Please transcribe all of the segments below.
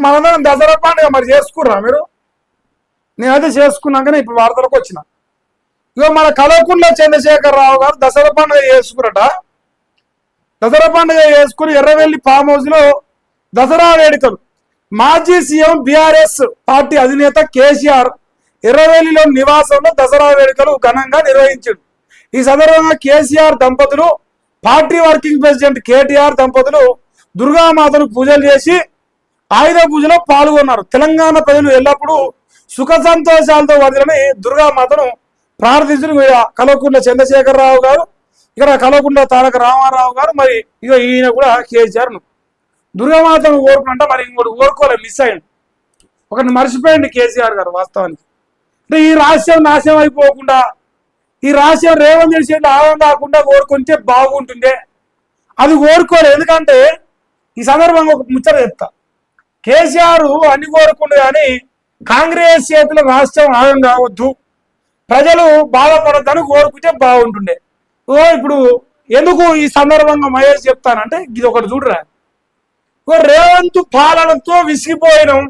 మనందరం దసరా పండుగ మరి చేసుకుర్రా మీరు? నేనైతే చేసుకున్నాకనే ఇప్పుడు వార్తలకు వచ్చిన. ఇగో మన కల్వకుంట్ల చంద్రశేఖరరావు గారు దసరా పండుగ చేసుకురట. దసరా పండుగ చేసుకుని ఎర్రవెల్లి ఫామ్ హౌస్ లో దసరా వేడుకలు మాజీ సీఎం బీఆర్ఎస్ పార్టీ అధినేత కేసీఆర్ ఎర్రవెల్లిలో నివాసంలో దసరా వేడుకలు ఘనంగా నిర్వహించాడు. ఈ సందర్భంగా కేసీఆర్ దంపతులు, పార్టీ వర్కింగ్ ప్రెసిడెంట్ కేటీఆర్ దంపతులు దుర్గామాతను పూజలు చేసి ఆయుధ పూజలో పాల్గొన్నారు. తెలంగాణ ప్రజలు ఎల్లప్పుడూ సుఖ సంతోషాలతో వదిలని దుర్గామాతను ప్రార్థించిన కల్వకుంట్ల చంద్రశేఖరరావు గారు, ఇక్కడ కల్వకుంట్ల తారక రామారావు గారు, మరి ఇక ఈయన కూడా కేసీఆర్ దుర్గామాతను కోరుకుంటా మరి ఇంకోటి కోరుకోలే, మిస్ అయ్యండి. ఒకరిని మర్చిపోయండి కేసీఆర్ గారు. వాస్తవానికి అంటే ఈ రాష్ట్రం నాశనం అయిపోకుండా, ఈ రాష్ట్రం రేవంత్ రెడ్డి చేతిలో ఆగం కాకుండా కోరుకుంటే బాగుంటుండే. అది కోరుకోలేదు. ఎందుకంటే ఈ సందర్భంగా ఒక ముచ్చట చెప్తా. కేసీఆర్ అన్ని కోరుకుండు కానీ కాంగ్రెస్ చేతిలో రాష్ట్రం ఆగం కావద్దు, ప్రజలు బాధపడద్దని కోరుకుంటే బాగుంటుండే. ఇప్పుడు ఎందుకు ఈ సందర్భంగా మహేష్ చెప్తానంటే ఇది ఒకటి చూడరా. రేవంత్ పాలనతో విసిగిపోయినాం,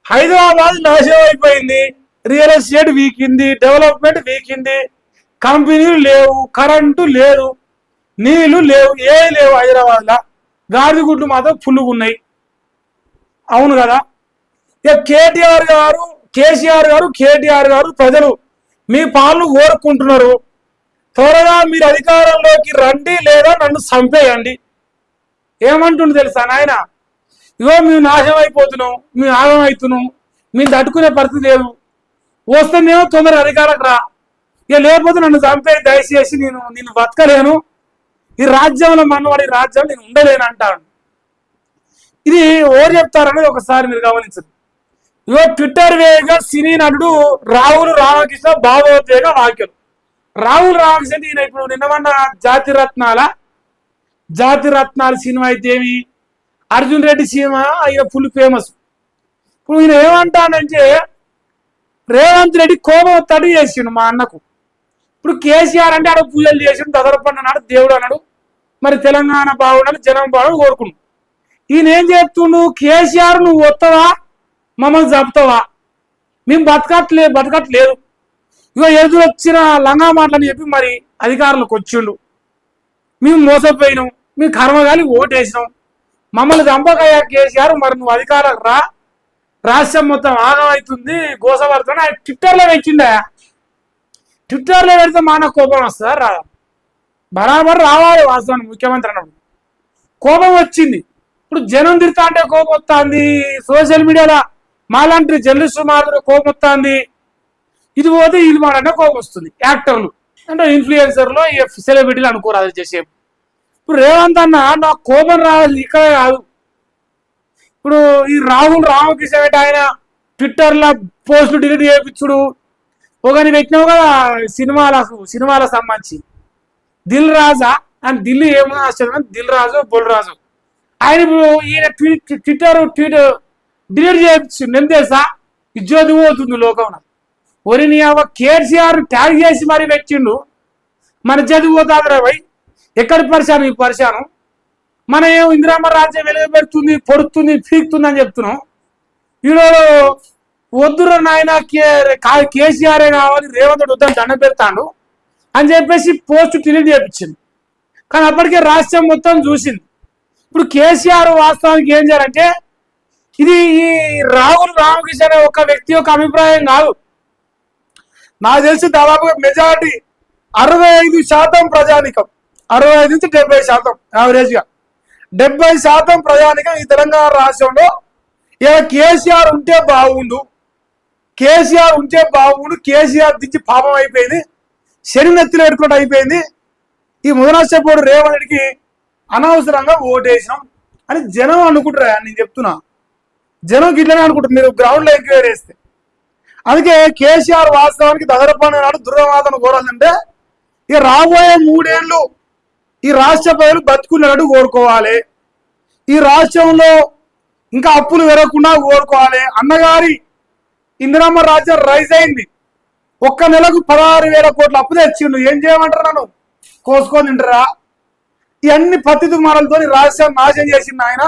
హైదరాబాద్ నాశనం అయిపోయింది, రియల్ ఎస్టేట్ వీకింది, డెవలప్మెంట్ వీకింది, కంపెనీలు లేవు, కరెంటు లేదు, నీళ్లు లేవు, ఏవి లేవు. హైదరాబాద్లో గాడిద గుడ్లు మాత్రం ఫుల్లుగా ఉన్నాయి. అవును కదా. ఇక కేటీఆర్ గారు, కేసీఆర్ గారు ప్రజలు మీ పాలన కోరుకుంటున్నారు. త్వరగా మీరు అధికారంలోకి రండి లేదా నన్ను చంపేయండి. ఏమంటుండు తెలుసా నాయన? ఇగో మేము నాశనం అయిపోతున్నాం, మేము ఆగం అవుతున్నాం, మేము తట్టుకునే పరిస్థితి లేదు, వస్తేనేమో తొందరగా అధికారం రా, ఇక లేకపోతే నన్ను చంపే, దయచేసి నేను బతకలేను, ఈ రాజ్యంలో మనవాడి రాజ్యం నేను ఉండలేను అంటాడు. ఇది ఎవరు చెప్తారనేది ఒకసారి మీరు గమనించండి. ఇగో ట్విట్టర్ వేగా సినీ నటుడు రాహుల్ రామకృష్ణ భావోద్వేగ వ్యాఖ్యలు. రాహుల్ రామకృష్ణ ఈయన ఇప్పుడు నిన్నమన్న జాతి రత్నాలు సినిమా అయితే ఏమి, అర్జున్ రెడ్డి సినిమా ఆయన ఫుల్ ఫేమస్. ఇప్పుడు ఈయన ఏమంటానంటే రేవంత్ రెడ్డి కోపం తడి చేసిండు మా అన్నకు. ఇప్పుడు కేసీఆర్ అంటే ఆడ పూజలు చేసిండు, దసరపండు అన్నాడు, దేవుడు అన్నాడు, మరి తెలంగాణ బాగుండాలి, జనం బాగుండాలి కోరుకుండు. ఈయన ఏం చేస్తుండు? కేసీఆర్ నువ్వు వస్తావా, మమ్మల్ని చంపుతావా, మేము బతకట్లేదు, ఇగో ఎదురు వచ్చిన లంగా మాటలని చెప్పి మరి అధికారులకు వచ్చిండు. మేము మోసపోయినాం, మేము కర్మగాలి ఓటేసినాం, మమ్మల్ని చంపకయ్యా కేసీఆర్, మరి నువ్వు అధికారం రా, రాష్ట్రం మొత్తం ఆగం అవుతుంది, గోసపడుతుంది. ఆయన ట్విట్టర్లో పెట్టిండా. ట్విట్టర్లో పెడితే మన కోపం వస్తుందా? రా, బరాబర్ రావాలి. వాస్తవానికి ముఖ్యమంత్రి అన్నప్పుడు కోపం వచ్చింది. ఇప్పుడు జనం తిడతా అంటే కోపం వస్తుంది, సోషల్ మీడియాలో మాలాంటి జర్నలిస్టు మాత్రం కోపం వస్తుంది. ఇది పోతే ఇది మాటంటే కోపం వస్తుంది. యాక్టర్లు అంటే ఇన్ఫ్లుయెన్సర్లు, సెలబ్రిటీలు అనుకోరు అది చేసేపు. ఇప్పుడు రేవంత్ అన్న నాకు కోపం రావాలి ఇక్కడ కాదు. ఇప్పుడు ఈ రాహుల్ రామకృష్ణ ఆయన ట్విట్టర్లో పోస్టులు డిలీట్ చేయించుడు, ఒకని పెట్టినావు కదా సినిమాలకు సంబంధించి దిల్ రాజా అని, ఢిల్లీ ఏమో దిల్ రాజు బొల్ ఆయన ఇప్పుడు ఈయన ట్విట్టర్ డిలీట్ చేయించు ఏం తెలుసా? ఇజ్జోది పోతుంది లోకంలో. ఒరి నీ కేసీఆర్ ట్యాగ్ చేసి మరీ పెట్టిండు, మన చదివిపోతాదిరా భయ్, ఎక్కడ పరిశాను ఈ పరిశాను, మన ఏం ఇందిరామ్మ రాజ్యం వెలుగబెడుతుంది, పొడుతుంది, పీకుతుంది అని చెప్తున్నాం. ఈరోజు వద్దురా నాయన కేసీఆరే కావాలి, రేవంత్ వద్దని దండం పెడతాడు అని చెప్పేసి పోస్ట్ డిలీట్ చేయించింది. కానీ అప్పటికే రాష్ట్రం మొత్తం చూసింది. ఇప్పుడు కేసీఆర్ వాస్తవానికి ఏం చేయాలంటే, ఇది ఈ రాహుల్ రామకృష్ణ అనే ఒక వ్యక్తి యొక్క అభిప్రాయం కాదు. నాకు తెలిసి దాదాపుగా మెజారిటీ 65% ప్రజానికం, 65 నుంచి 70% యావరేజ్గా 70% ప్రజానికం ఈ తెలంగాణ రాష్ట్రంలో ఇలా కేసీఆర్ ఉంటే బాగుండు, కేసీఆర్ దించి పాపం అయిపోయింది, శని నెత్తిలో పెట్టుకుంటూ అయిపోయింది, ఈ ముదనష్టపోడు రేవంత్ రెడ్డికి అనవసరంగా ఓటేసినాం అని జనం అనుకుంటారా? నేను చెప్తున్నా, జనం గిట్లనే అనుకుంటారు మీరు గ్రౌండ్లో ఎంక్వైరీ చేస్తే. అందుకే కేసీఆర్ వాస్తవానికి దసరపండుగ నాడు దుర్గమాతను కోరాలంటే ఇక రాబోయే 3 ఏళ్ళు ఈ రాష్ట్ర ప్రజలు బతుకున్నట్టు కోరుకోవాలి, ఈ రాష్ట్రంలో ఇంకా అప్పులు పెరగకుండా కోరుకోవాలి. అన్నగారి ఇందిరమ్మ రాజ్యం రైజ్ అయింది, ఒక్క నెలకు 16,000 కోట్ల అప్పు తెచ్చిండు. ఏం చేయమంటారు? నన్ను కోసుకొని తింటారా? ఇవన్నీ పత్తి దుమారాలతో రాష్ట్రం నాశనం చేసింది ఆయన.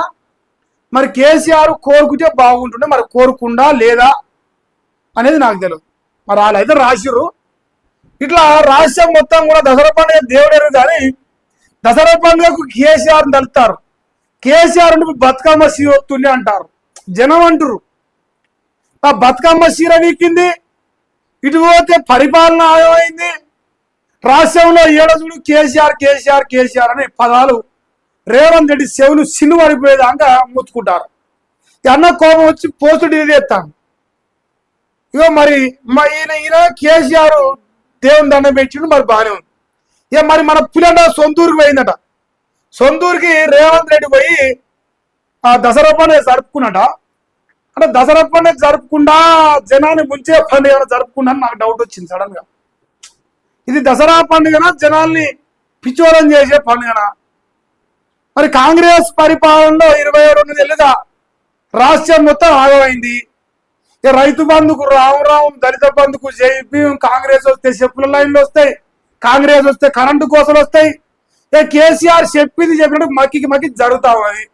మరి కేసీఆర్ కోరుకుంటే బాగుంటుండే, మరి కోరుకుండా లేదా అనేది నాకు తెలియదు. మరి వాళ్ళు అయితే రాసిర్రు. ఇట్లా రాష్ట్రం మొత్తం కూడా దసరా పండుగ దేవుడేరు కానీ దసరా పండుగకు కేసీఆర్ని తలుతారు. కేసీఆర్ బతుకమ్మ సీర వస్తుంది అంటారు, జనం అంటారు. ఆ బతుకమ్మ సీర వీకింది, ఇటు పోతే పరిపాలన ఆగమైంది. రాష్ట్రంలో ఏడజుడు కేసీఆర్ కేసీఆర్ కేసీఆర్ అనే పదాలు రేవంత్ రెడ్డి చెవులు సిన్ను పడిపోయేదాకా ముత్తుకుంటారు. అన్న కోపం వచ్చి పోస్టు డిలీట్ చేస్తాను. ఇగో మరి ఈయన కేసీఆర్ దేవుని దండం పెట్టిండు, మరి బాగానే ఉంది. ఇక మరి మన పిల్లట సొంతూరుకి పోయిందట. సొంతూరుకి రేవంత్ రెడ్డి పోయి ఆ దసరా పండుగ జరుపుకున్నట. అంటే దసరా పండుగ జరుపుకుండా జనాన్ని ముంచే పండుగ జరుపుకున్నా నాకు డౌట్ వచ్చింది సడన్ గా. ఇది దసరా పండుగనా జనాల్ని పిచ్చోరం చేసే పండుగనా? మరి కాంగ్రెస్ పరిపాలనలో 22 నెలలుగా రాష్ట్రం మొత్తం ఆగమైంది. ఇక రైతు బంధుకు రావు, దళిత బంధుకు జైపీ, కాంగ్రెస్ వస్తే చెప్పుల లైన్లు వస్తాయి, కాంగ్రెస్ వస్తే కరెంటు కోసలు వస్తాయి. కేసీఆర్ చెప్పింది చెప్పినట్టు మక్కి జరుగుతా ఉన్నది.